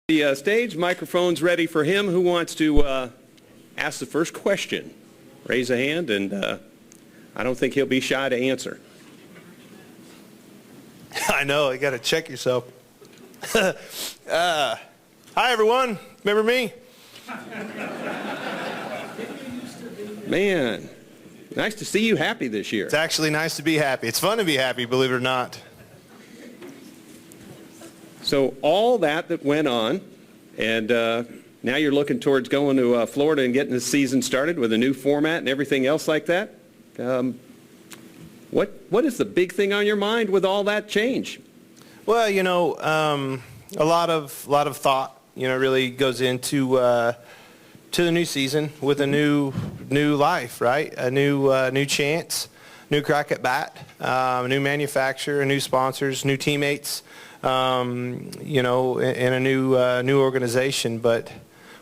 The stage, microphone's ready for him. Who wants to ask the first question? Raise a hand, and I don't think he'll be shy to answer. I know, you got to check yourself. Hi, everyone. Remember me? Man, nice to see you happy this year. It's actually nice to be happy. It's fun to be happy, believe it or not. So all that went on, and now you're looking towards going to Florida and getting the season started with a new format and everything else like that. What is the big thing on your mind with all that change? Well, you know, a lot of thought, you know, really goes into to the new season with a new life, right? A new chance, new crack at bat, new manufacturer, new sponsors, new teammates. You know, in a new organization. But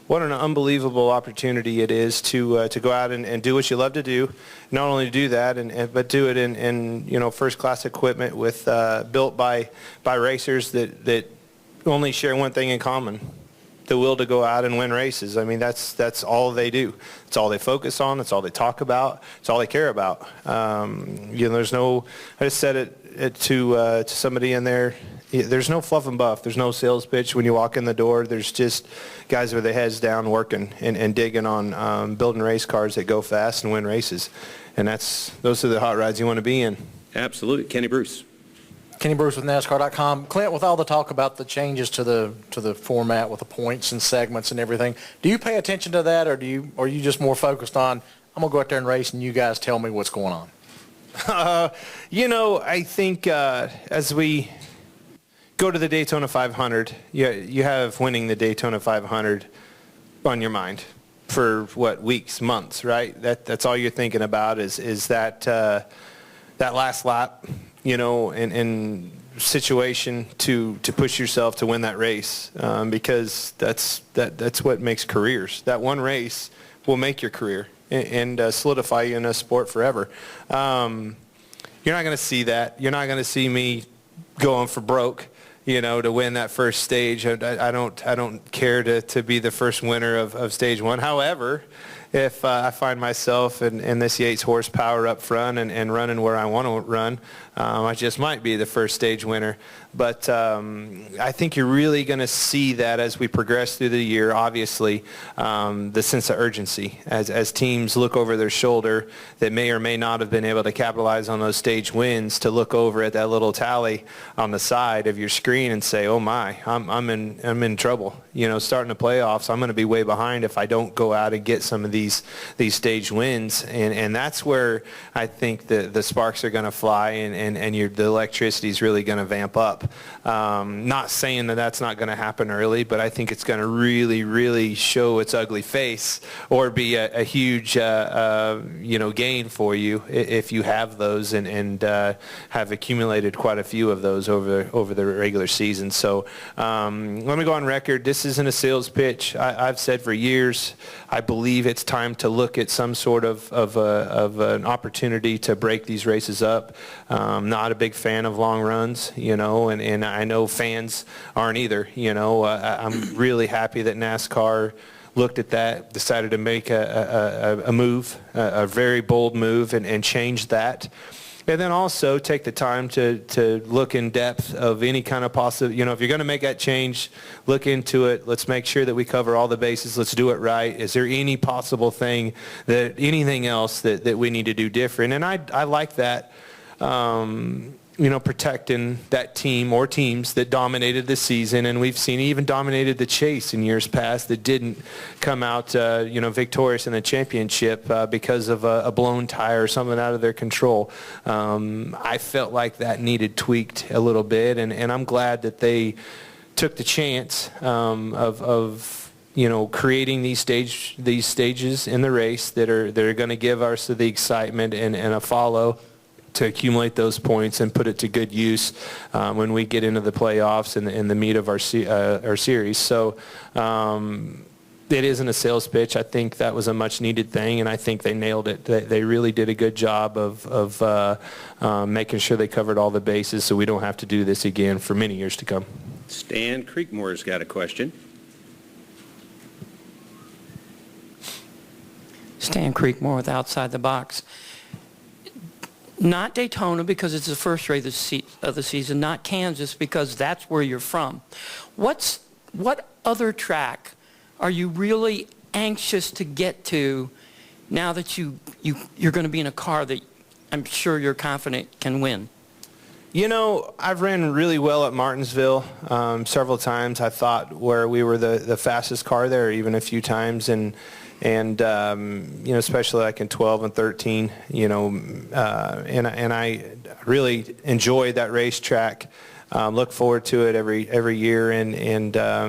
what an unbelievable opportunity it is to go out and do what you love to do. Not only do that, but do it in you know, first class equipment with built by racers that only share one thing in common: the will to go out and win races. I mean, that's all they do. It's all they focus on. It's all they talk about. It's all they care about. You know, there's no. I just said it to somebody in there. There's no fluff and buff. There's no sales pitch when you walk in the door. There's just guys with their heads down working and digging on building race cars that go fast and win races. And those are the hot rides you want to be in. Absolutely. Kenny Bruce. Kenny Bruce with NASCAR.com. Clint, with all the talk about the changes to the format with the points and segments and everything, do you pay attention to that, or are you just more focused on, I'm going to go out there and race and you guys tell me what's going on? You know, I think as we go to the Daytona 500, you have winning the Daytona 500 on your mind for what, weeks, months, right? That's all you're thinking about is that last lap, you know, in situation to push yourself to win that race, because that's what makes careers. That one race will make your career and solidify you in a sport forever. You're not going to see that. You're not going to see me going for broke, you know, to win that first stage. I don't care to be the first winner of stage one. However, if I find myself in this Yates horsepower up front and running where I want to run, I just might be the first stage winner. But I think you're really going to see that as we progress through the year, obviously, the sense of urgency as teams look over their shoulder that may or may not have been able to capitalize on those stage wins, to look over at that little tally on the side of your screen and say, oh my, I'm in trouble. You know, starting the playoffs, I'm going to be way behind if I don't go out and get some of these stage wins. And that's where I think the sparks are going to fly and the electricity is really going to vamp up. Not saying that that's not going to happen early, but I think it's going to really, really show its ugly face or be a huge, you know, gain for you if you have those and have accumulated quite a few of those over the regular season. So let me go on record. This isn't a sales pitch. I've said for years, I believe it's time to look at some sort of an opportunity to break these races up. Not a big fan of long runs, you know, and I know fans aren't either. You know, I'm really happy that NASCAR looked at that, decided to make a move, a very bold move, and change that. And then also take the time to look in depth of any kind of possible, you know, if you're going to make that change, look into it. Let's make sure that we cover all the bases. Let's do it right. Is there any possible thing, anything else that we need to do different? And I like that, you know, protecting that team or teams that dominated the season. And we've seen even dominated the chase in years past that didn't come out, you know, victorious in the championship because of a blown tire or something out of their control. I felt like that needed tweaked a little bit, and I'm glad that they took the chance of you know, creating these stages in the race that are going to give us the excitement and a follow to accumulate those points and put it to good use when we get into the playoffs and the meat of our series. So it isn't a sales pitch. I think that was a much-needed thing, and I think they nailed it. They really did a good job of making sure they covered all the bases so we don't have to do this again for many years to come. Stan Creekmore's got a question. Stan Creekmore with Outside the Box. Not Daytona because it's the first race of the season, not Kansas because that's where you're from. What other track are you really anxious to get to now that you're going to be in a car that I'm sure you're confident can win? You know, I've ran really well at Martinsville several times. I thought where we were the fastest car there, even a few times, and you know, especially like in 12 and 13, you know, and I really enjoyed that racetrack. Look forward to it every year, and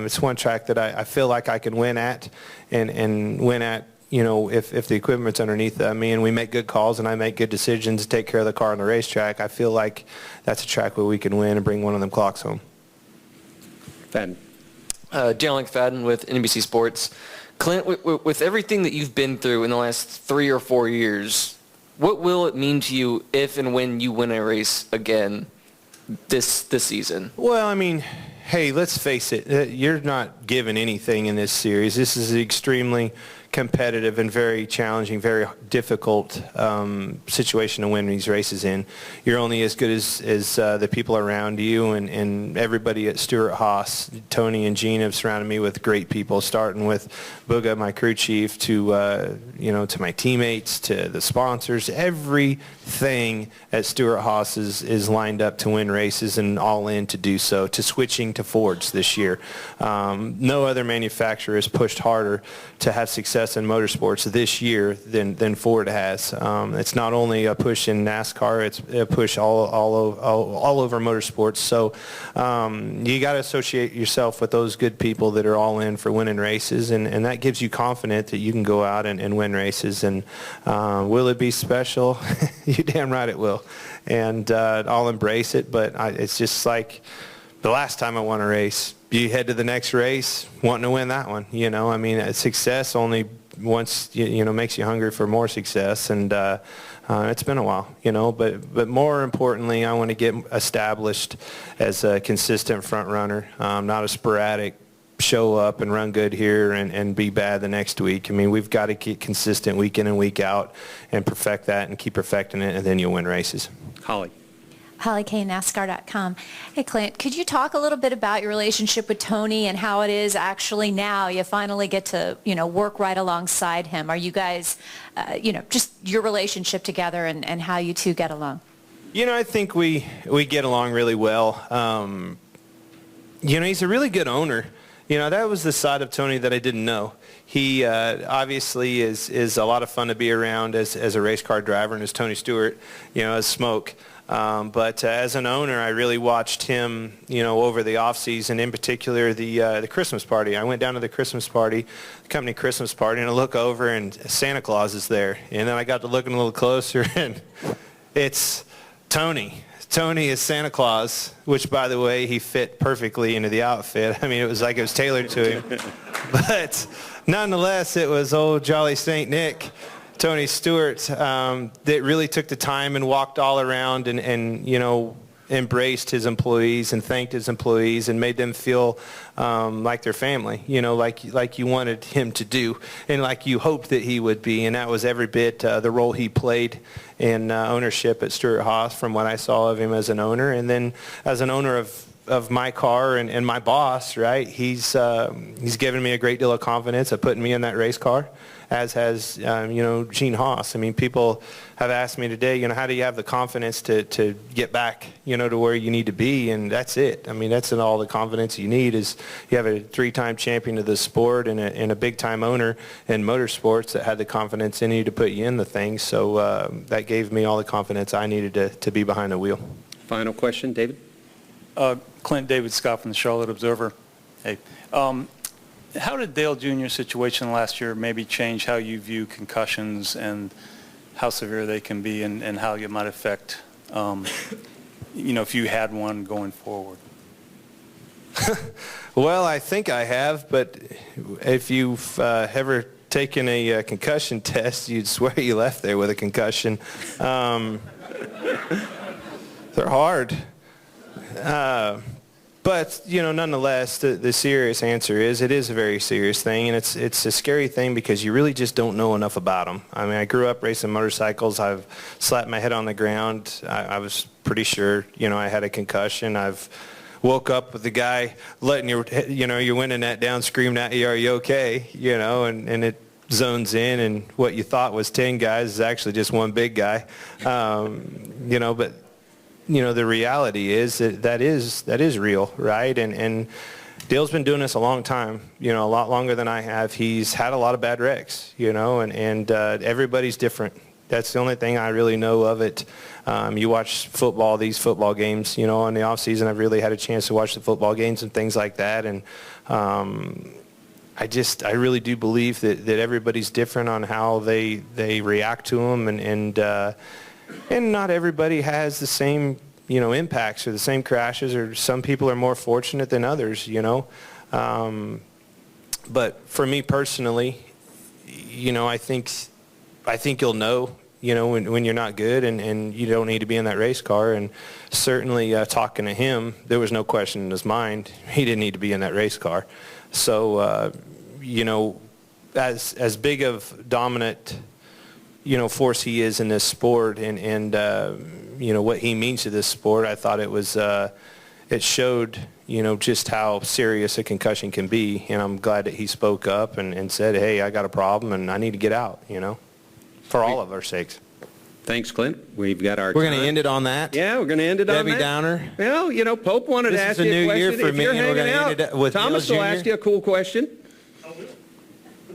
it's one track that I feel like I can win at, and win at. You know, if the equipment's underneath me and we make good calls and I make good decisions to take care of the car on the racetrack, I feel like that's a track where we can win and bring one of them clocks home. Fadden. Daniel McFadden with NBC Sports. Clint, with everything that you've been through in the last 3 or 4 years, what will it mean to you if and when you win a race again this season? Well, I mean, hey, let's face it. You're not given anything in this series. This is extremely competitive and very challenging, very difficult situation to win these races in. You're only as good as the people around you, and everybody at Stewart-Haas. Tony and Gene have surrounded me with great people, starting with Booga, my crew chief, to you know, to my teammates, to the sponsors. Everything at Stewart-Haas is lined up to win races and all in to do so, to switching to Fords this year. No other manufacturer has pushed harder to have success in motorsports this year than Ford has. It's not only a push in NASCAR, it's a push all over motorsports. So you got to associate yourself with those good people that are all in for winning races, and that gives you confidence that you can go out and win races. And will it be special? You're damn right it will. And I'll embrace it, but it's just like the last time I won a race. You head to the next race wanting to win that one. You know, I mean, success only once, you know, makes you hungry for more success. And it's been a while, you know, but more importantly, I want to get established as a consistent front runner, not a sporadic show up and run good here and be bad the next week. I mean, we've got to get consistent week in and week out and perfect that and keep perfecting it, and then you'll win races. Holly. Holly K, NASCAR.com. Hey, Clint, could you talk a little bit about your relationship with Tony and how it is actually now you finally get to, you know, work right alongside him? Are you guys, you know, just your relationship together and how you two get along? You know, I think we get along really well. You know, he's a really good owner. You know, that was the side of Tony that I didn't know. He obviously is a lot of fun to be around as a race car driver, and as Tony Stewart, you know, as Smoke. But as an owner, I really watched him, you know, over the off season, in particular the Christmas party. I went down to the Christmas party, the company Christmas party, and I look over and Santa Claus is there. And then I got to looking a little closer, and it's Tony. Tony is Santa Claus, which, by the way, he fit perfectly into the outfit. I mean, it was like it was tailored to him. But nonetheless, it was old Jolly St. Nick, Tony Stewart, that really took the time and walked all around and you know, embraced his employees and thanked his employees and made them feel like their family, you know, like you wanted him to do and like you hoped that he would be. And that was every bit the role he played in ownership at Stewart-Haas from what I saw of him as an owner. And then as an owner of my car and my boss, right, he's given me a great deal of confidence of putting me in that race car, as has, you know, Gene Haas. I mean, people have asked me today, you know, how do you have the confidence to get back, you know, to where you need to be? And that's it. I mean, that's all the confidence you need is you have a 3-time champion of the sport and a big-time owner in motorsports that had the confidence in you to put you in the thing. So that gave me all the confidence I needed to be behind the wheel. Final question, David? Clint, David Scott from the Charlotte Observer. Hey. How did Dale Jr.'s situation last year maybe change how you view concussions and how severe they can be and how it might affect, you know, if you had one going forward? Well, I think I have, but if you've ever taken a concussion test, you'd swear you left there with a concussion. They're hard. But, nonetheless, the serious answer is it is a very serious thing, and it's a scary thing because you really just don't know enough about them. I mean, I grew up racing motorcycles. I've slapped my head on the ground. I was pretty sure, I had a concussion. I've woke up with the guy letting your winning that down, screaming at you, "Are you okay?" And it zones in, and what you thought was 10 guys is actually just one big guy. But the reality is that is real, right? And Dale's been doing this a long time, a lot longer than I have. He's had a lot of bad wrecks, and everybody's different. That's the only thing I really know of it. You watch these football games, in the off season. I've really had a chance to watch the football games and things like that. And I really do believe that everybody's different on how they react to them, and not everybody has the same, impacts or the same crashes, or some people are more fortunate than others, But for me personally, I think you'll know, when you're not good, and you don't need to be in that race car. And certainly talking to him, there was no question in his mind. He didn't need to be in that race car. So, as big of dominant, force he is in this sport, and what he means to this sport, I thought it showed, just how serious a concussion can be. And I'm glad that he spoke up and said, "Hey, I got a problem and I need to get out," for all of our sakes. Thanks, Clint. We've got our We're going to end it on that. Yeah, we're going to end it on that. Debbie Downer. Well, Pope wanted to ask you a question. This is a new year for if me, you're and we're hanging going to end out, it with Thomas Dale will Jr. ask you a cool question.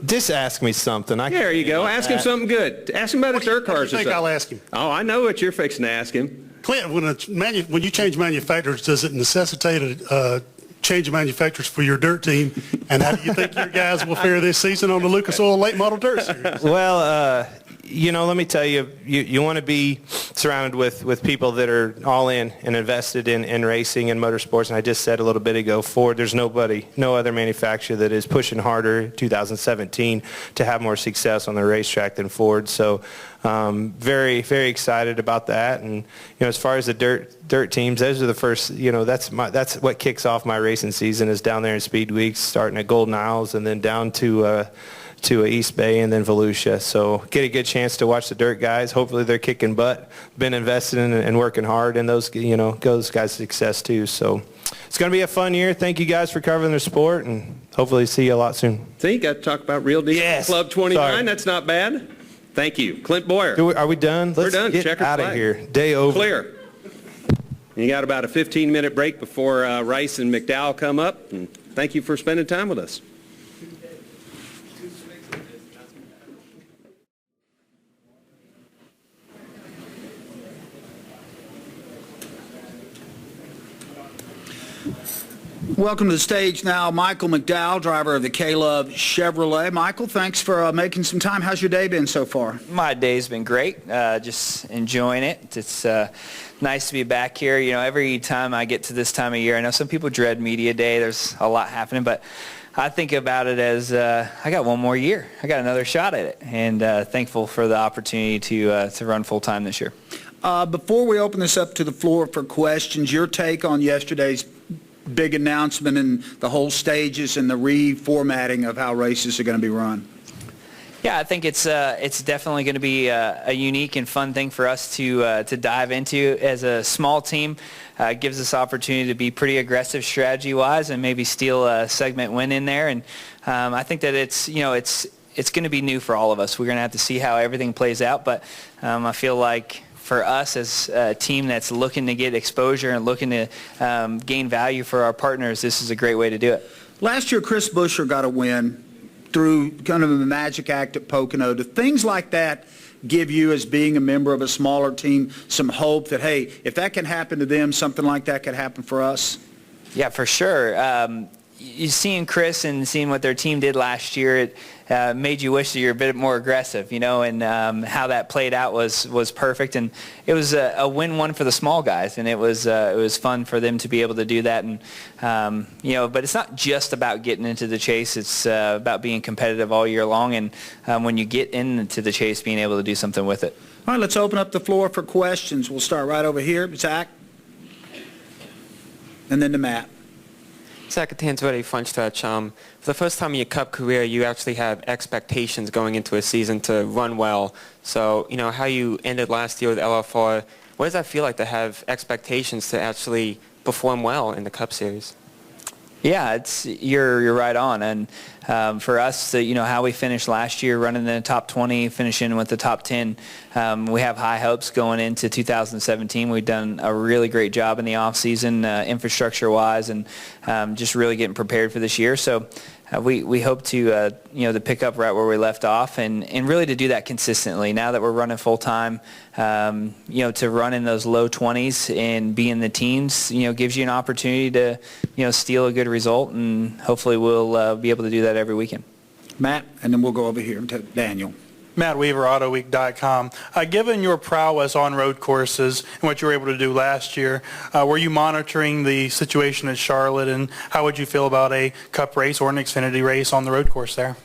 Just ask me something. There you go. Ask him something good. Ask him about his dirt cars. I think I'll ask him. Oh, I know what you're fixing to ask him. Clint, when you change manufacturers, does it necessitate a change of manufacturers for your dirt team? And how do you think your guys will fare this season on the Lucas Oil Late Model Dirt Series? Well, let me tell you, you want to be surrounded with people that are all in and invested in racing and motorsports. And I just said a little bit ago, Ford, there's no other manufacturer that is pushing harder 2017 to have more success on the racetrack than Ford. So very, very excited about that. And, as far as the dirt teams, those are the first, that's what kicks off my racing season, is down there in Speed Weeks, starting at Golden Isles and then down to East Bay and then Volusia. So get a good chance to watch the dirt guys. Hopefully they're kicking butt. Been invested in and working hard, and those guys' success too. So it's going to be a fun year. Thank you guys for covering the sport, and hopefully see you a lot soon. See, you got to talk about Real Deal. Yes. Club 29. Sorry. That's not bad. Thank you. Clint Bowyer. Are we done? We're done. Get Checkered out of flag. here. Day over. Clear. You got about a 15-minute break before Rice and McDowell come up. And thank you for spending time with us. Welcome to the stage now, Michael McDowell, driver of the K-Love Chevrolet. Michael, thanks for making some time. How's your day been so far? My day's been great. Just enjoying it. It's nice to be back here. Every time I get to this time of year, I know some people dread media day. There's a lot happening, but I think about it as I got one more year. I got another shot at it, and thankful for the opportunity to run full-time this year. Before we open this up to the floor for questions, your take on yesterday's big announcement and the whole stages and the reformatting of how races are going to be run? Yeah, I think it's definitely going to be a unique and fun thing for us to dive into as a small team. Gives us opportunity to be pretty aggressive strategy-wise and maybe steal a segment win in there. And I think that it's going to be new for all of us. We're going to have to see how everything plays out. But I feel like for us as a team that's looking to get exposure and looking to gain value for our partners, this is a great way to do it. Last year, Chris Buescher got a win through kind of a magic act at Pocono. Do things like that give you, as being a member of a smaller team, some hope that, hey, if that can happen to them, something like that could happen for us? Yeah, for sure. You seeing Chris and seeing what their team did last year, it made you wish that you're a bit more aggressive, and how that played out was perfect. And it was a win-win for the small guys, and it was fun for them to be able to do that. And but it's not just about getting into the chase; it's about being competitive all year long. And when you get into the chase, being able to do something with it. All right, let's open up the floor for questions. We'll start right over here, Zach, and then to Matt. Zach, at hands ready front stretch. For the first time in your Cup career, you actually have expectations going into a season to run well. So, how you ended last year with LR4, what does that feel like to have expectations to actually perform well in the Cup Series? Yeah, you're right on. And for us, how we finished last year, running in the top 20, finishing with the top 10, we have high hopes going into 2017. We've done a really great job in the offseason, infrastructure-wise, and just really getting prepared for this year. So we hope to pick up right where we left off and really to do that consistently. Now that we're running full-time, to run in those low 20s and be in the teens, gives you an opportunity to, steal a good result, and hopefully we'll be able to do that every weekend. Matt, and then we'll go over here to Daniel. Matt Weaver, AutoWeek.com. Given your prowess on road courses and what you were able to do last year, were you monitoring the situation at Charlotte, and how would you feel about a Cup race or an Xfinity race on the road course there?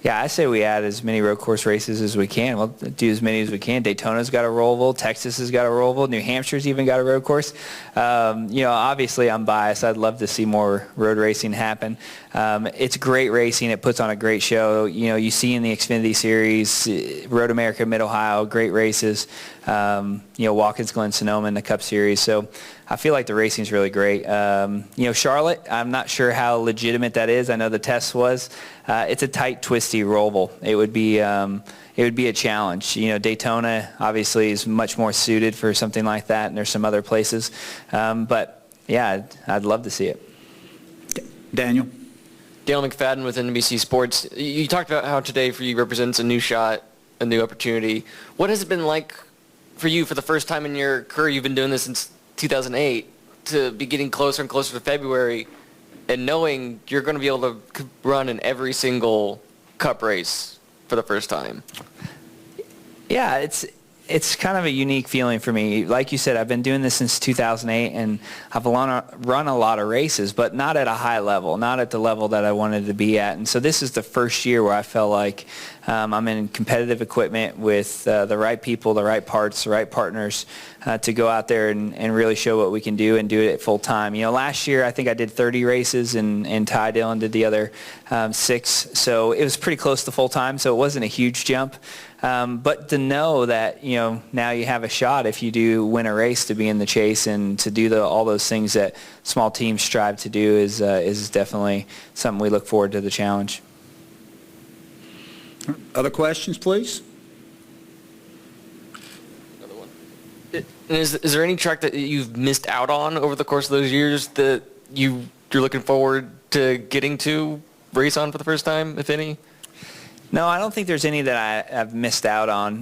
Yeah, I say we add as many road course races as we can. We'll do as many as we can. Daytona's got a Roval. Texas has got a Roval. New Hampshire's even got a road course. Obviously I'm biased. I'd love to see more road racing happen. It's great racing. It puts on a great show. You see in the Xfinity Series, Road America, Mid-Ohio, great races. Watkins Glen, Sonoma in the Cup Series. So I feel like the racing's really great. Charlotte, I'm not sure how legitimate that is. I know the test was. It's a tight, twisty Roval. It would be a challenge. Daytona obviously is much more suited for something like that, and there's some other places. But yeah, I'd love to see it. Daniel. Dale McFadden with NBC Sports. You talked about how today for you represents a new shot, a new opportunity. What has it been like for you for the first time in your career? You've been doing this since 2008, to be getting closer and closer to February and knowing you're going to be able to run in every single Cup race for the first time. Yeah, it's kind of a unique feeling for me. Like you said, I've been doing this since 2008, and I've run a lot of races, but not at a high level, not at the level that I wanted to be at. And so this is the first year where I felt like I'm in competitive equipment with the right people, the right parts, the right partners to go out there and really show what we can do and do it at full time. Last year I think I did 30 races, and Ty Dillon did the other 6. So it was pretty close to full time, so it wasn't a huge jump. But to know that, now you have a shot if you do win a race to be in the chase and to do all those things that small teams strive to do is definitely something we look forward to the challenge. Other questions, please? Another one. Is there any track that you've missed out on over the course of those years that you're looking forward to getting to race on for the first time, if any? No, I don't think there's any that I've missed out on.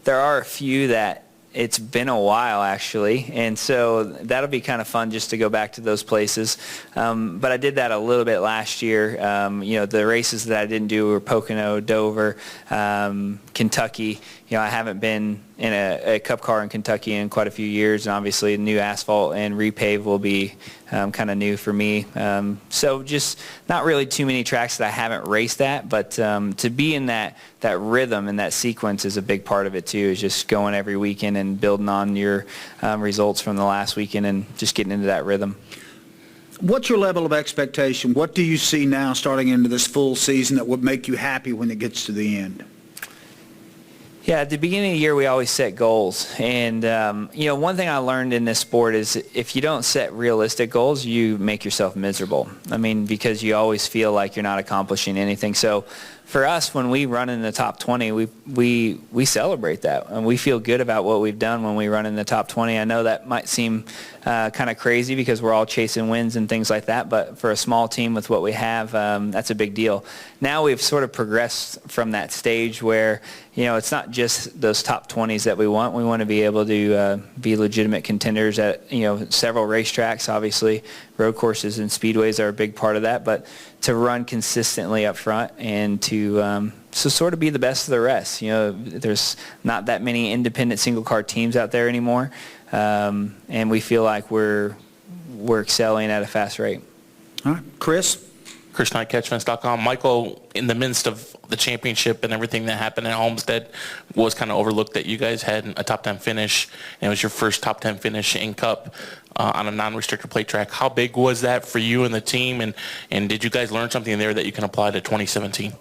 There are a few that it's been a while, actually, and so that'll be kind of fun just to go back to those places. But I did that a little bit last year. The races that I didn't do were Pocono, Dover, Kentucky. I haven't been in a Cup car in Kentucky in quite a few years, and obviously new asphalt and repave will be kind of new for me. So just not really too many tracks that I haven't raced at, but to be in that rhythm and that sequence is a big part of it too, is just going every weekend and building on your results from the last weekend and just getting into that rhythm. What's your level of expectation? What do you see now starting into this full season that would make you happy when it gets to the end? Yeah, at the beginning of the year, we always set goals. And, one thing I learned in this sport is if you don't set realistic goals, you make yourself miserable. Because you always feel like you're not accomplishing anything. So for us, when we run in the top 20, we celebrate that. And we feel good about what we've done when we run in the top 20. I know that might seem kind of crazy because we're all chasing wins and things like that. But for a small team with what we have, that's a big deal. Now we've sort of progressed from that stage where, it's not just those top 20s that we want. We want to be able to be legitimate contenders at, several racetracks, obviously. Road courses and speedways are a big part of that. But to run consistently up front and to sort of be the best of the rest. There's not that many independent single-car teams out there anymore. And we feel like we're excelling at a fast rate. All right. Chris? ChrisKnight, CatchFence.com. Michael, in the midst of the championship and everything that happened at Homestead was kind of overlooked, that you guys had a top 10 finish, and it was your first top 10 finish in Cup on a non-restricted plate track. How big was that for you and the team, and did you guys learn something there that you can apply to 2017?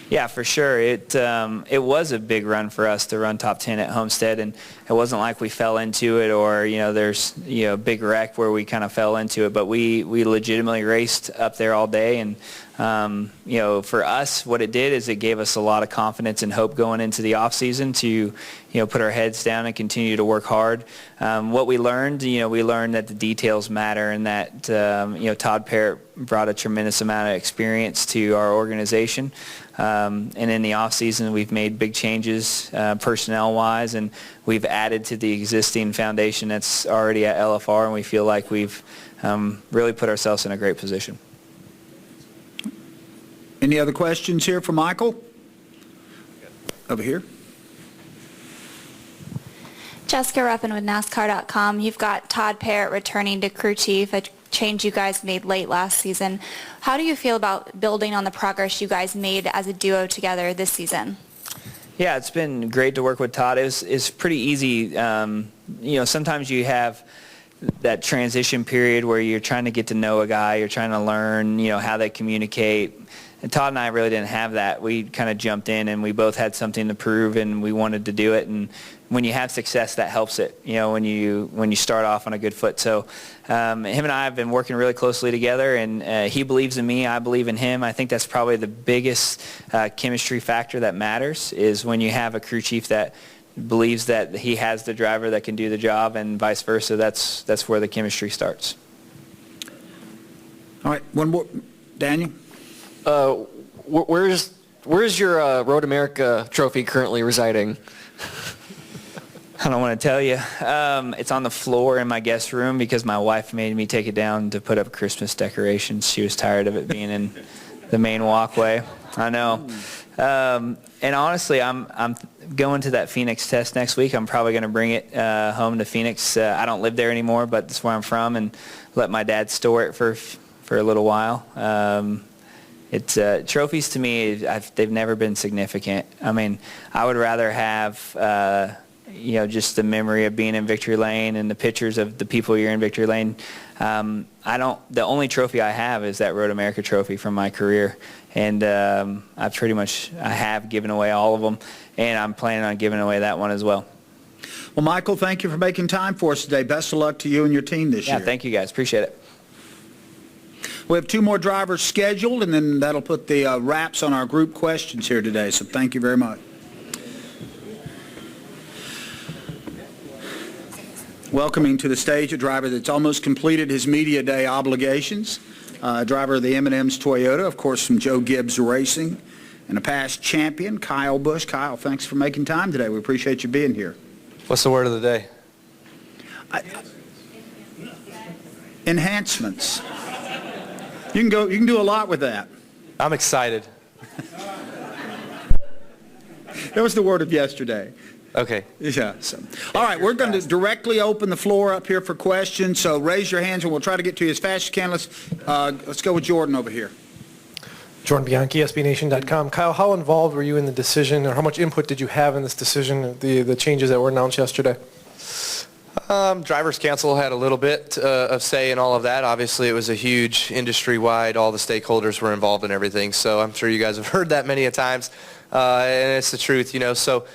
Yeah, for sure. It was a big run for us to run top 10 at Homestead, and it wasn't like we fell into it or, there's, a big wreck where we kind of fell into it, but we legitimately raced up there all day, and, for us, what it did is it gave us a lot of confidence and hope going into the off season to, put our heads down and continue to work hard. What we learned, we learned that the details matter, and that, Todd Parrott brought a tremendous amount of experience to our organization. And in the off season, we've made big changes personnel-wise, and we've added to the existing foundation that's already at LFR, and we feel like we've really put ourselves in a great position. Any other questions here for Michael? Over here. Jessica Ruffin with NASCAR.com. You've got Todd Parrott returning to crew chief, a change you guys made late last season. How do you feel about building on the progress you guys made as a duo together this season? Yeah, it's been great to work with Todd. It's pretty easy. Sometimes you have that transition period where you're trying to get to know a guy, you're trying to learn, how they communicate. And Todd and I really didn't have that. We kind of jumped in, and we both had something to prove, and we wanted to do it. And when you have success, that helps it, when you start off on a good foot. So him and I have been working really closely together, and he believes in me, I believe in him. I think that's probably the biggest chemistry factor that matters, is when you have a crew chief that believes that he has the driver that can do the job, and vice versa. That's where the chemistry starts. All right, one more. Daniel? Where's your Road America trophy currently residing? I don't want to tell you. It's on the floor in my guest room because my wife made me take it down to put up Christmas decorations. She was tired of it being in the main walkway. I know. And honestly, I'm going to that Phoenix test next week. I'm probably going to bring it home to Phoenix. I don't live there anymore, but that's where I'm from, and let my dad store it for a little while. It's trophies to me, they've never been significant. I mean, I would rather have just the memory of being in victory lane and the pictures of the people you're in victory lane. The only trophy I have is that Road America trophy from my career, and I have given away all of them, and I'm planning on giving away that one as well. Well, Michael, thank you for making time for us today. Best of luck to you and your team this year. Yeah, thank you guys. Appreciate it. We have 2 more drivers scheduled, and then that'll put the wraps on our group questions here today, so thank you very much. Welcoming to the stage a driver that's almost completed his media day obligations, driver of the M&M's Toyota, of course, from Joe Gibbs Racing, and a past champion, Kyle Busch. Kyle, thanks for making time today. We appreciate you being here. What's the word of the day? Enhancements. You can do a lot with that. I'm excited. That was the word of yesterday. Okay. Yeah. So, all right, we're going to directly open the floor up here for questions. So raise your hands, and we'll try to get to you as fast as you can. Let's go with Jordan over here. Jordan Bianchi, SBNation.com. Kyle, how involved were you in the decision, or how much input did you have in this decision, the changes that were announced yesterday? Drivers' Council had a little bit of say in all of that. Obviously, it was a huge industry-wide. All the stakeholders were involved in everything. So I'm sure you guys have heard that many a times, and it's the truth, So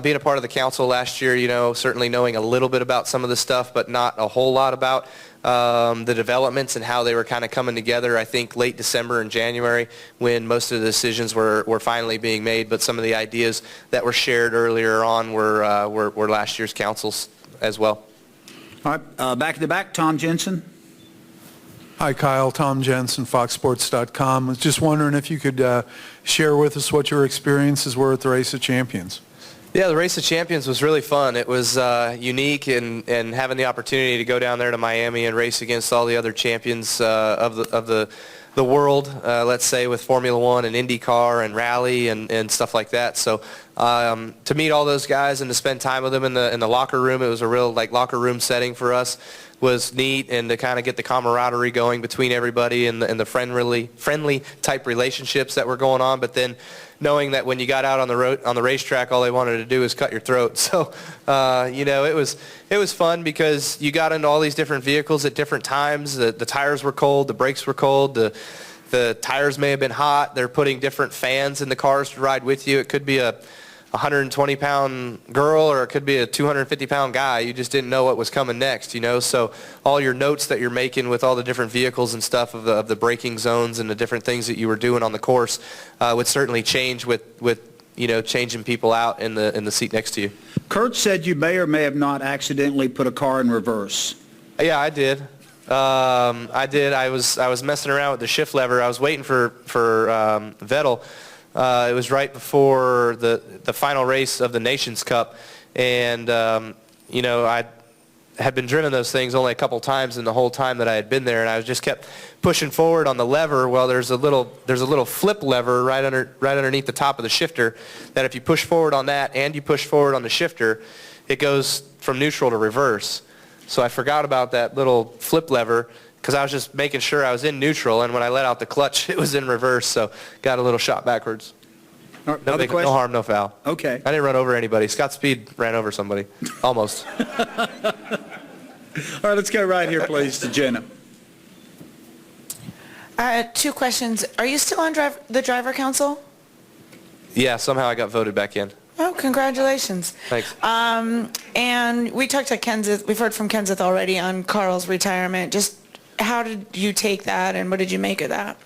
being a part of the council last year, certainly knowing a little bit about some of the stuff, but not a whole lot about the developments and how they were kind of coming together. I think late December and January, when most of the decisions were finally being made, but some of the ideas that were shared earlier on were last year's councils as well. All right, back to the back, Tom Jensen. Hi, Kyle. Tom Jensen, FoxSports.com. I was just wondering if you could share with us what your experiences were at the Race of Champions. Yeah, the Race of Champions was really fun. It was unique, and having the opportunity to go down there to Miami and race against all the other champions of the the world, let's say, with Formula One and IndyCar and Rally and stuff like that. So to meet all those guys and to spend time with them in the locker room, it was a real locker room setting for us, was neat, and to kind of get the camaraderie going between everybody and the friendly type relationships that were going on. But then knowing that when you got out on the racetrack, all they wanted to do was cut your throat. So it was fun because you got into all these different vehicles at different times. The tires were cold, the brakes were cold, the tires may have been hot. They're putting different fans in the cars to ride with you. It could be a 120-pound girl, or it could be a 250-pound guy. You just didn't know what was coming next, So all your notes that you're making with all the different vehicles and stuff of the braking zones and the different things that you were doing on the course would certainly change with changing people out in the seat next to you. Kurt said you may or may have not accidentally put a car in reverse. Yeah, I did. I did. I was messing around with the shift lever. I was waiting for Vettel. It was right before the final race of the Nations Cup, and I had been driven those things only a couple times in the whole time that I had been there, and I just kept pushing forward on the lever. Well, there's a little flip lever right underneath the top of the shifter that if you push forward on that and you push forward on the shifter, it goes from neutral to reverse. So I forgot about that little flip lever because I was just making sure I was in neutral, and when I let out the clutch, it was in reverse, so got a little shot backwards. No harm, no foul. Okay. I didn't run over anybody. Scott Speed ran over somebody. Almost. All right, let's go right here, please, to Jenna. Two questions. Are you still on the driver council? Yeah, somehow I got voted back in. Oh, congratulations. Thanks. And we talked to Kenseth. We've heard from Kenseth already on Carl's retirement. Just how did you take that, and what did you make of that?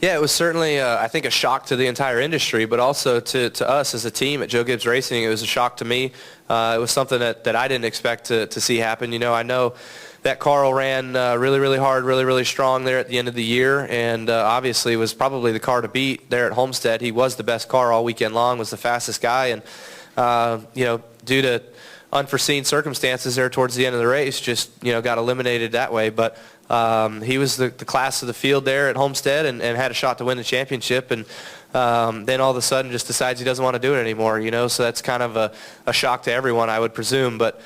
Yeah, it was certainly, I think, a shock to the entire industry, but also to us as a team at Joe Gibbs Racing. It was a shock to me. It was something that I didn't expect to see happen. I know that Carl ran really, really hard, really, really strong there at the end of the year, and obviously was probably the car to beat there at Homestead. He was the best car all weekend long, was the fastest guy, and due to unforeseen circumstances there towards the end of the race, just got eliminated that way. But he was the class of the field there at Homestead and had a shot to win the championship, and then all of a sudden just decides he doesn't want to do it anymore. So that's kind of a shock to everyone, I would presume. But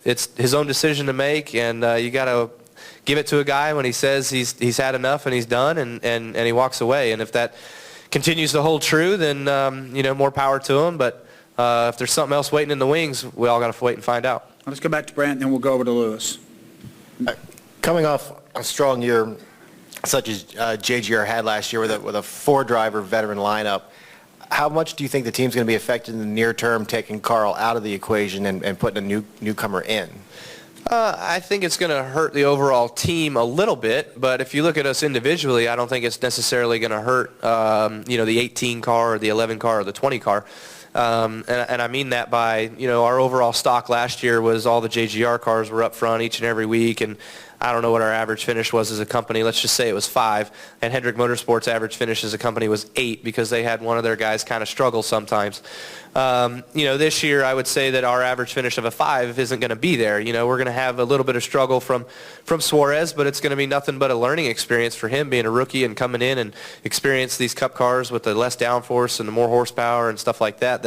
it's his own decision to make, and you got to give it to a guy when he says he's had enough and he's done, and he walks away. And if that continues to hold true, then more power to him. But if there's something else waiting in the wings, we all got to wait and find out. Let's go back to Brant, and then we'll go over to Lewis. Coming off a strong year such as JGR had last year with a four-driver veteran lineup, how much do you think the team's going to be affected in the near term, taking Carl out of the equation and putting a newcomer in? I think it's going to hurt the overall team a little bit, but if you look at us individually, I don't think it's necessarily going to hurt, the 18 car or the 11 car or the 20 car. And I mean that by, our overall stock last year was all the JGR cars were up front each and every week, and I don't know what our average finish was as a company. Let's just say it was 5. And Hendrick Motorsports' average finish as a company was 8 because they had one of their guys kind of struggle sometimes. This year I would say that our average finish of a 5 isn't going to be there. We're going to have a little bit of struggle from Suarez, but it's going to be nothing but a learning experience for him being a rookie and coming in and experience these Cup cars with the less downforce and the more horsepower and stuff like that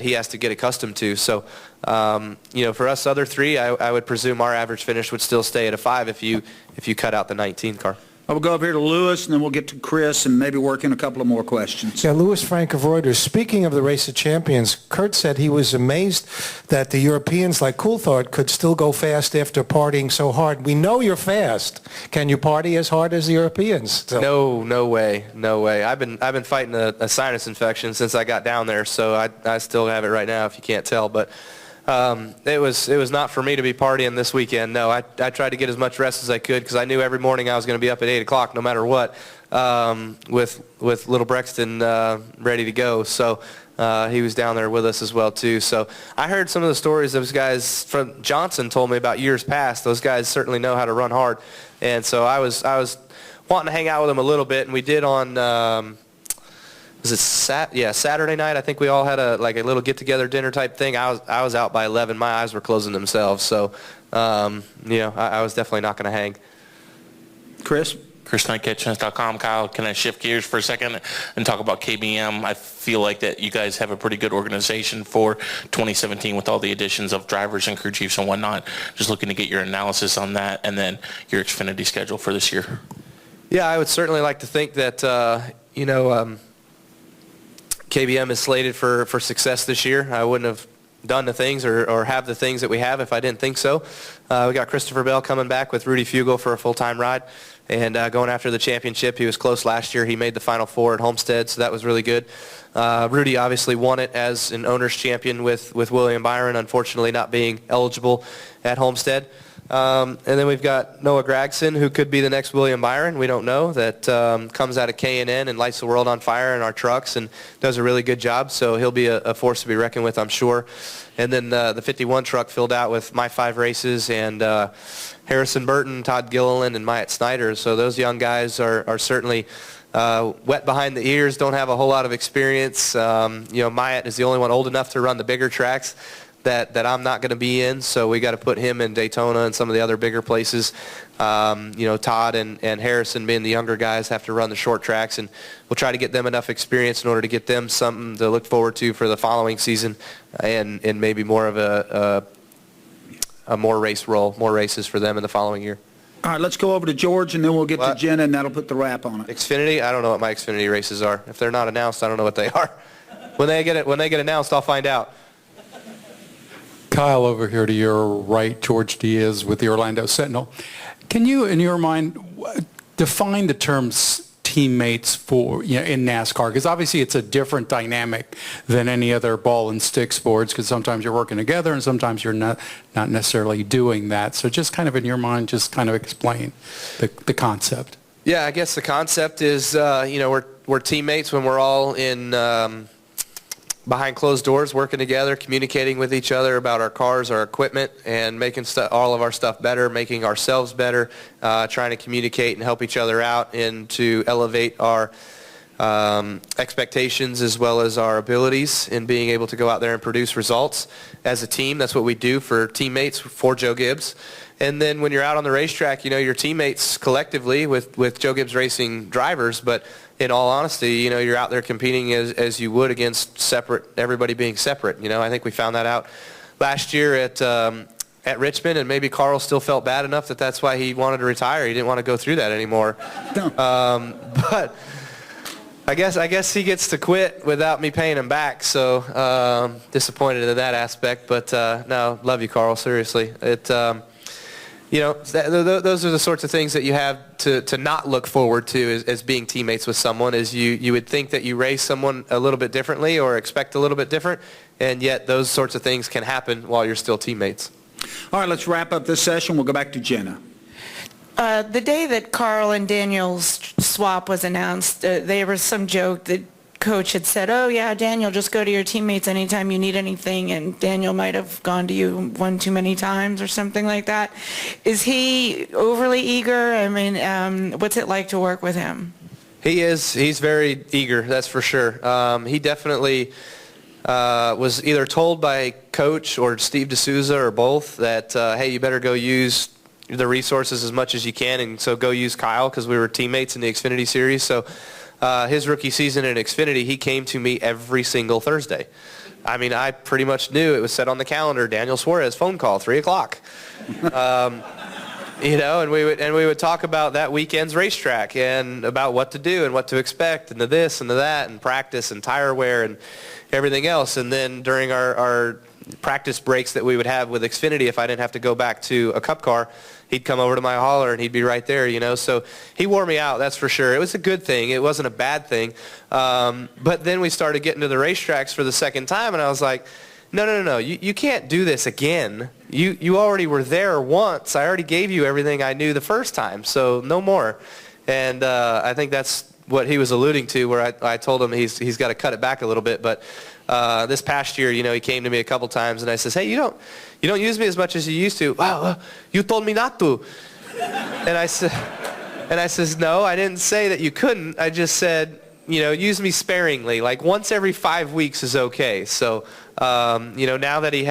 he has to get accustomed to. So, for us other three, I would presume our average finish would still stay at a 5 if you cut out the 19 car. We'll go over here to Lewis, and then we'll get to Chris and maybe work in a couple of more questions. Yeah, Louis Frank of Reuters. Speaking of the Race of Champions, Kurt said he was amazed that the Europeans like Coulthard could still go fast after partying so hard. We know you're fast. Can you party as hard as the Europeans? So. No way. I've been fighting a sinus infection since I got down there, so I still have it right now if you can't tell. But it was not for me to be partying this weekend. No, I tried to get as much rest as I could because I knew every morning I was going to be up at 8 o'clock no matter what, with little Brexton ready to go. So he was down there with us as well too. So I heard some of the stories those guys from Johnson told me about years past. Those guys certainly know how to run hard, and so I was wanting to hang out with them a little bit, and we did on. Was it Saturday night? I think we all had a little get-together dinner type thing. I was out by 11. My eyes were closing themselves. So, I was definitely not going to hang. Chris? ChrisKnightKitchens.com. Kyle, can I shift gears for a second and talk about KBM? I feel like that you guys have a pretty good organization for 2017 with all the additions of drivers and crew chiefs and whatnot. Just looking to get your analysis on that and then your Xfinity schedule for this year. Yeah, I would certainly like to think that, KBM is slated for success this year. I wouldn't have done the things or have the things that we have if I didn't think so. We got Christopher Bell coming back with Rudy Fugle for a full-time ride and going after the championship. He was close last year. He made the Final Four at Homestead, so that was really good. Rudy obviously won it as an owner's champion with William Byron, unfortunately not being eligible at Homestead. And then we've got Noah Gragson, who could be the next William Byron. We don't know. That comes out of K&N and lights the world on fire in our trucks and does a really good job. So he'll be a force to be reckoned with, I'm sure. And then the 51 truck filled out with my 5 races and Harrison Burton, Todd Gilliland, and Myatt Snyder. So those young guys are certainly wet behind the ears, don't have a whole lot of experience. Myatt is the only one old enough to run the bigger tracks that I'm not going to be in, so we got to put him in Daytona and some of the other bigger places. Todd and Harrison, being the younger guys, have to run the short tracks, and we'll try to get them enough experience in order to get them something to look forward to for the following season, and maybe more of a more races for them in the following year. All right, let's go over to George, and then we'll get to Jenna, and that'll put the wrap on it. Xfinity? I don't know what my Xfinity races are. If they're not announced, I don't know what they are. When they get announced, I'll find out. Kyle over here to your right, George Diaz with the Orlando Sentinel. Can you, in your mind, define the terms teammates for in NASCAR? Because obviously it's a different dynamic than any other ball and stick sports, because sometimes you're working together and sometimes you're not necessarily doing that. So just kind of in your mind, just kind of explain the concept. Yeah, I guess the concept is, we're teammates when we're all in behind closed doors, working together, communicating with each other about our cars, our equipment, and making all of our stuff better, making ourselves better, trying to communicate and help each other out and to elevate our expectations as well as our abilities in being able to go out there and produce results as a team. That's what we do for teammates, for Joe Gibbs. And then when you're out on the racetrack, your teammates collectively with Joe Gibbs Racing drivers, but in all honesty, you're out there competing as you would against everybody being separate. I think we found that out last year at Richmond, and maybe Carl still felt bad enough that's why he wanted to retire. He didn't want to go through that anymore. No. But I guess he gets to quit without me paying him back. So disappointed in that aspect. But no, love you, Carl. Seriously, those are the sorts of things that you have to not look forward to as being teammates with someone. Is you would think that you raise someone a little bit differently or expect a little bit different, and yet those sorts of things can happen while you're still teammates. All right, let's wrap up this session. We'll go back to Jenna. The day that Carl and Daniel's swap was announced, there was some joke that Coach had said, "Oh yeah, Daniel, just go to your teammates anytime you need anything," and Daniel might have gone to you one too many times or something like that. Is he overly eager? I mean, what's it like to work with him? He is. He's very eager, that's for sure. He definitely was either told by Coach or Steve D'Souza or both that, hey, you better go use the resources as much as you can, and so go use Kyle, because we were teammates in the Xfinity Series. So his rookie season in Xfinity, he came to me every single Thursday. I mean, I pretty much knew it was set on the calendar. Daniel Suarez phone call, 3:00. And we would talk about that weekend's racetrack and about what to do and what to expect and the this and the that and practice and tire wear and everything else. And then during our practice breaks that we would have with Xfinity, if I didn't have to go back to a Cup car, he'd come over to my hauler and he'd be right there, So he wore me out, that's for sure. It was a good thing. It wasn't a bad thing. But then we started getting to the racetracks for the second time, and I was like, no. You can't do this again. You already were there once. I already gave you everything I knew the first time, so no more. And I think that's what he was alluding to, where I told him he's got to cut it back a little bit. But this past year, he came to me a couple times, and I says, "Hey, you don't use me as much as you used to." "Wow, you told me not to." And I says, "No, I didn't say that you couldn't. I just said, use me sparingly. Like once every 5 weeks is okay." So, now that he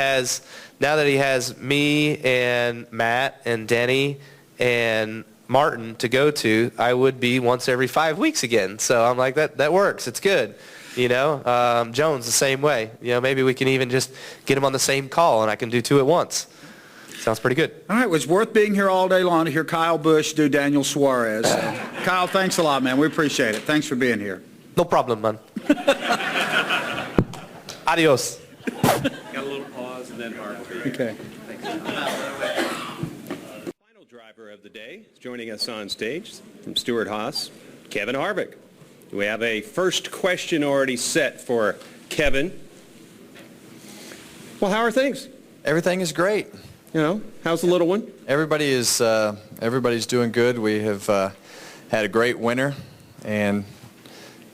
has me and Matt and Denny and Martin to go to, I would be once every 5 weeks again. So I'm like, that works. It's good. Jones the same way. Maybe we can even just get him on the same call and I can do 2 at once. Sounds pretty good. All right, well, it's worth being here all day long to hear Kyle Busch do Daniel Suarez. Kyle, thanks a lot, man. We appreciate it. Thanks for being here. No problem, man. Adios. Got a little pause and then Harvick. Okay. Final driver of the day is joining us on stage from Stewart-Haas, Kevin Harvick. We have a first question already set for Kevin. Well, how are things? Everything is great. How's the little one? Everybody's doing good. We have had a great winter and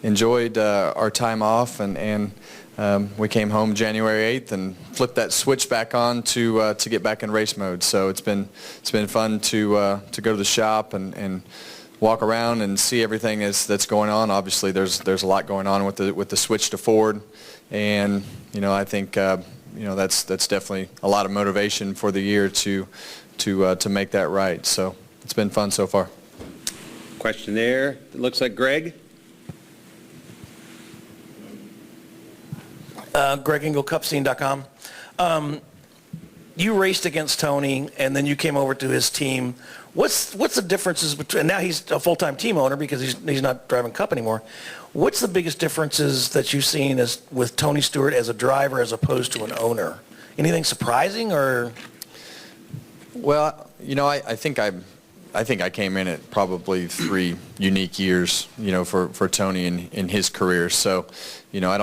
enjoyed our time off, and we came home January 8th and flipped that switch back on to get back in race mode. So it's been fun to go to the shop and walk around and see everything that's going on. Obviously, there's a lot going on with the switch to Ford, and I think that's definitely a lot of motivation for the year to make that right. So it's been fun so far. Question there. It looks like Greg. Greg Engel, Cupscene.com. You raced against Tony, and then you came over to his team. What's the differences between, now he's a full-time team owner because he's not driving Cup anymore. What's the biggest differences that you've seen with Tony Stewart as a driver as opposed to an owner? Anything surprising or? Well, I think I came in at probably 3 unique years, for Tony in his career. So, I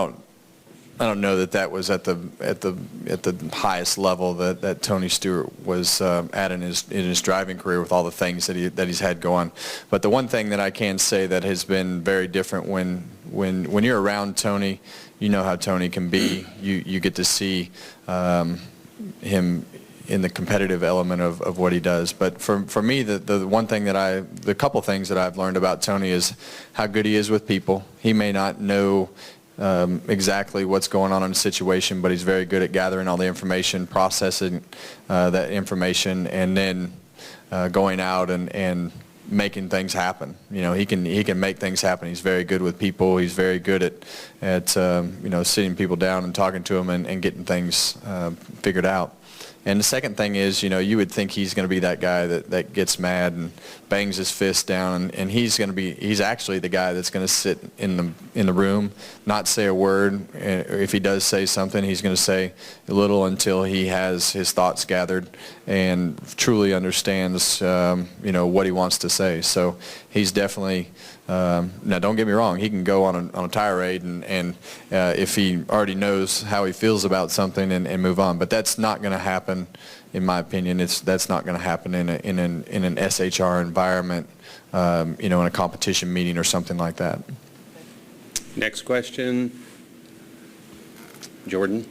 don't know that was at the highest level that Tony Stewart was at in his driving career with all the things that he's had going. But the one thing that I can say that has been very different when you're around Tony, you know how Tony can be. You get to see him in the competitive element of what he does. But for me, the one thing the couple things that I've learned about Tony is how good he is with people. He may not know exactly what's going on in a situation, but he's very good at gathering all the information, processing that information, and then going out and making things happen. He can make things happen. He's very good with people. He's very good at sitting people down and talking to them and getting things figured out. And the second thing is, you would think he's going to be that guy that gets mad and bangs his fist down, and he's actually the guy that's going to sit in the room, not say a word. If he does say something, he's going to say a little until he has his thoughts gathered and truly understands, what he wants to say. So he's definitely. Now, don't get me wrong. He can go on a tirade, and if he already knows how he feels about something, and move on. But that's not going to happen, in my opinion. That's not going to happen in an SHR environment, in a competition meeting or something like that. Next question, Jordan.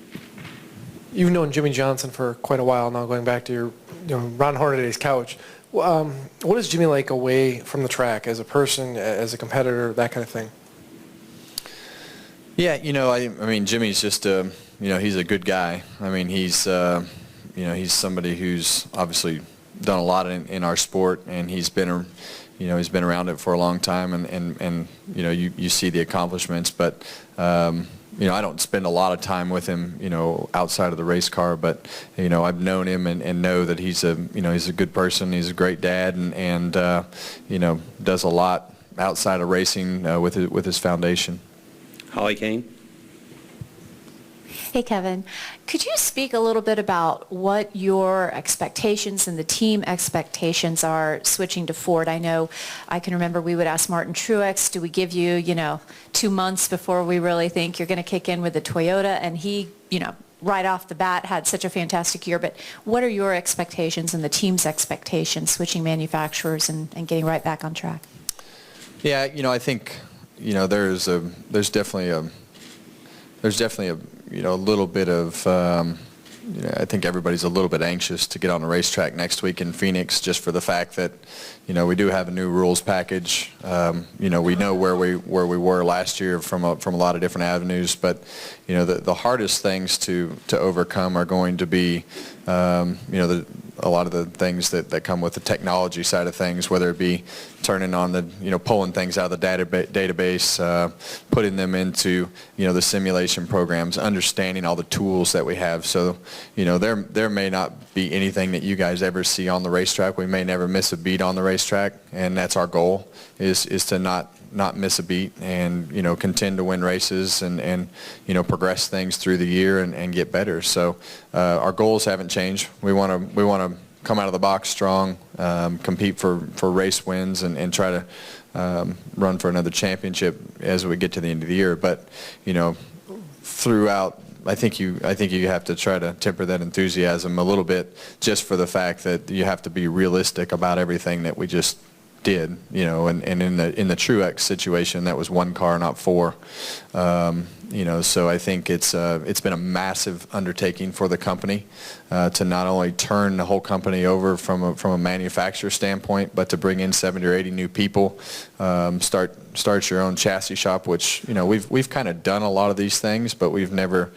You've known Jimmy Johnson for quite a while now, going back to your Ron Hornaday's couch. What is Jimmy like away from the track as a person, as a competitor, that kind of thing? Yeah, I mean, Jimmy's just he's a good guy. I mean, he's somebody who's obviously done a lot in our sport, and he's been around it for a long time, and you see the accomplishments, but I don't spend a lot of time with him, outside of the race car, but, I've known him and know that he's a good person. He's a great dad, and does a lot outside of racing with his foundation. Holly Kane. Hey, Kevin, could you speak a little bit about what your expectations and the team expectations are switching to Ford? I know I can remember we would ask Martin Truex, do we give you, 2 months before we really think you're going to kick in with the Toyota? And he, right off the bat had such a fantastic year. But what are your expectations and the team's expectations, switching manufacturers and getting right back on track? Yeah, I think, there's definitely a little bit of, I think everybody's a little bit anxious to get on the racetrack next week in Phoenix, just for the fact that, we do have a new rules package. We know where we were last year from a lot of different avenues, but the hardest things to overcome are going to be a lot of the things that come with the technology side of things, whether it be turning on pulling things out of the database, putting them into, the simulation programs, understanding all the tools that we have. So, there may not be anything that you guys ever see on the racetrack. We may never miss a beat on the racetrack, and that's our goal, is to not miss a beat and, contend to win races and progress things through the year and get better. So our goals haven't changed. We want to come out of the box strong, compete for race wins and try to run for another championship as we get to the end of the year. But, throughout, I think you have to try to temper that enthusiasm a little bit, just for the fact that you have to be realistic about everything that we just did, and in the Truex situation, that was one car, not four. So I think it's been a massive undertaking for the company to not only turn the whole company over from a manufacturer standpoint, but to bring in 70 or 80 new people, start your own chassis shop, which we've kind of done a lot of these things, but we've never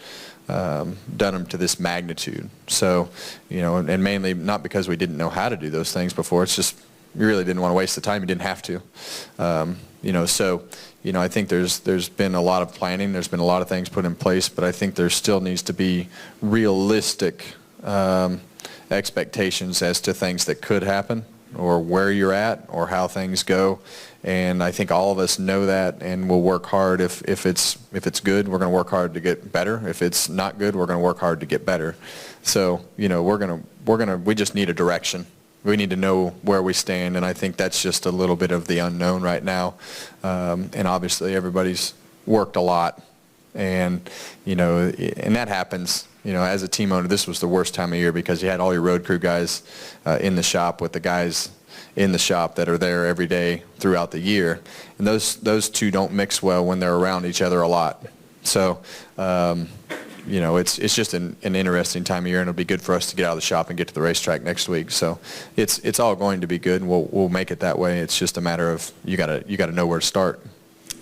done them to this magnitude. So and mainly not because we didn't know how to do those things before. It's just you really didn't want to waste the time. You didn't have to. So I think there's been a lot of planning. There's been a lot of things put in place, but I think there still needs to be realistic expectations as to things that could happen, or where you're at, or how things go. And I think all of us know that, and we'll work hard. If it's good, we're going to work hard to get better. If it's not good, we're going to work hard to get better. So we just need a direction. We need to know where we stand, and I think that's just a little bit of the unknown right now. And obviously everybody's worked a lot, and and that happens. As a team owner, this was the worst time of year because you had all your road crew guys in the shop with the guys in the shop that are there every day throughout the year, and those two don't mix well when they're around each other a lot. So it's just an interesting time of year, and it'll be good for us to get out of the shop and get to the racetrack next week. So it's all going to be good, and we'll make it that way. It's just a matter of you gotta know where to start.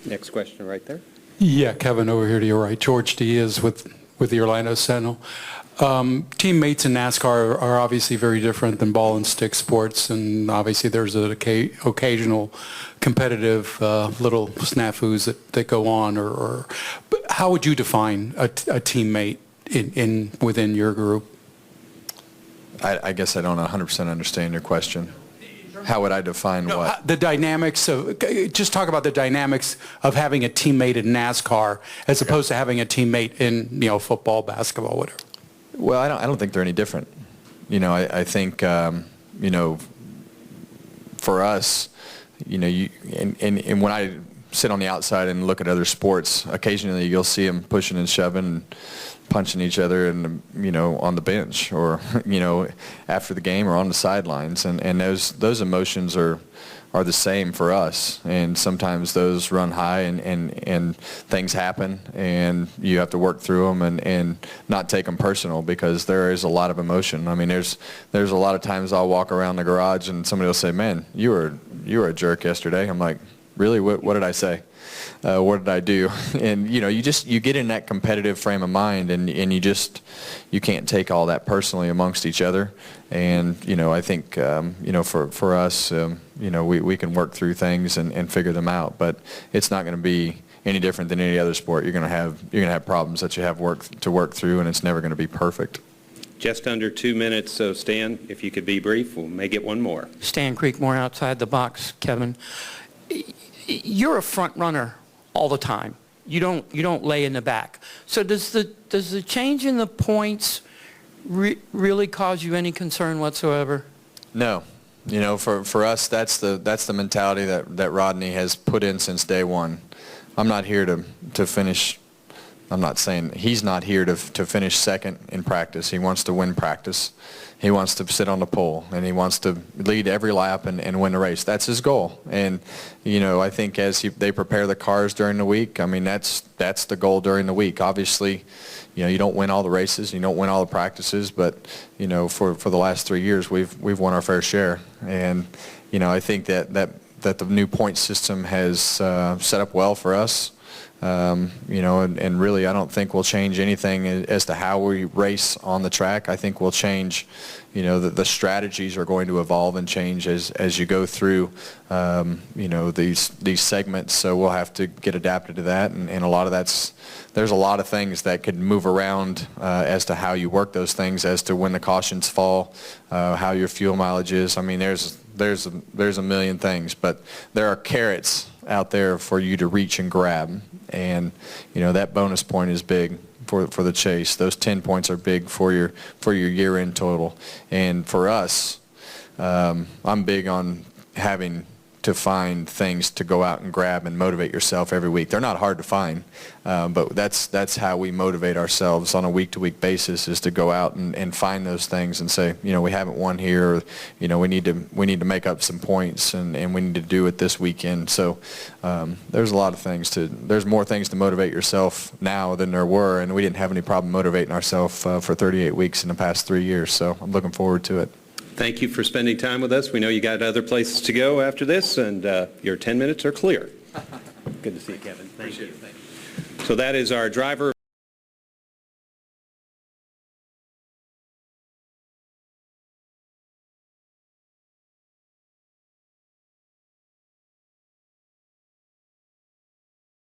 Next question right there. Yeah, Kevin, over here to your right. George Diaz with the Orlando Sentinel. Teammates in NASCAR are obviously very different than ball and stick sports, and obviously there's an occasional competitive little snafus that go on. But how would you define a teammate within your group? I guess I don't 100% understand your question. How would I define what? The dynamics of, just talk about the dynamics of having a teammate in NASCAR as opposed to having a teammate in football, basketball, whatever. Well, I don't think they're any different. I think for us, and when I sit on the outside and look at other sports, occasionally you'll see them pushing and shoving and punching each other and on the bench, or after the game, or on the sidelines, and those emotions are the same for us, and sometimes those run high and things happen, and you have to work through them and not take them personal, because there is a lot of emotion. I mean, there's a lot of times I'll walk around the garage and somebody will say, "Man, you were a jerk yesterday." I'm like, "Really? What did I say? What did I do?" And you get in that competitive frame of mind, and you can't take all that personally amongst each other. And I think for us, we can work through things and figure them out. But it's not going to be any different than any other sport. You're going to have problems that you have to work through, and it's never going to be perfect. Just under 2 minutes, so Stan, if you could be brief, we may get one more. Stan Creekmore, outside the box, Kevin. You're a front runner all the time. You don't lay in the back. So does the change in the points really cause you any concern whatsoever? No. For us, that's the mentality that Rodney has put in since day one. I'm not here to finish I'm not saying he's not here to finish second in practice. He wants to win practice. He wants to sit on the pole, and he wants to lead every lap and win the race. That's his goal. And, I think as they prepare the cars during the week, I mean, that's the goal during the week. Obviously, you don't win all the races, you don't win all the practices, but, for the last 3 years, we've won our fair share. And, I think that the new point system has set up well for us. And really I don't think we'll change anything as to how we race on the track. I think we'll change, the strategies are going to evolve and change as you go through, these segments. So we'll have to get adapted to that. And a lot of there's a lot of things that could move around as to how you work those things, as to when the cautions fall, how your fuel mileage is. I mean, there's a million things, but there are carrots out there for you to reach and grab. And, that bonus point is big for the chase. Those 10 points are big for your year-end total. And for us, I'm big on having to find things to go out and grab and motivate yourself every week. They're not hard to find, but that's how we motivate ourselves on a week-to-week basis, is to go out and find those things and say, we haven't won here, or, we need to make up some points, and we need to do it this weekend. So there's a lot of things there's more things to motivate yourself now than there were, and we didn't have any problem motivating ourselves for 38 weeks in the past 3 years. So I'm looking forward to it. Thank you for spending time with us. We know you got other places to go after this, and your 10 minutes are clear. Good to see you, Kevin. Thank you. So that is our driver.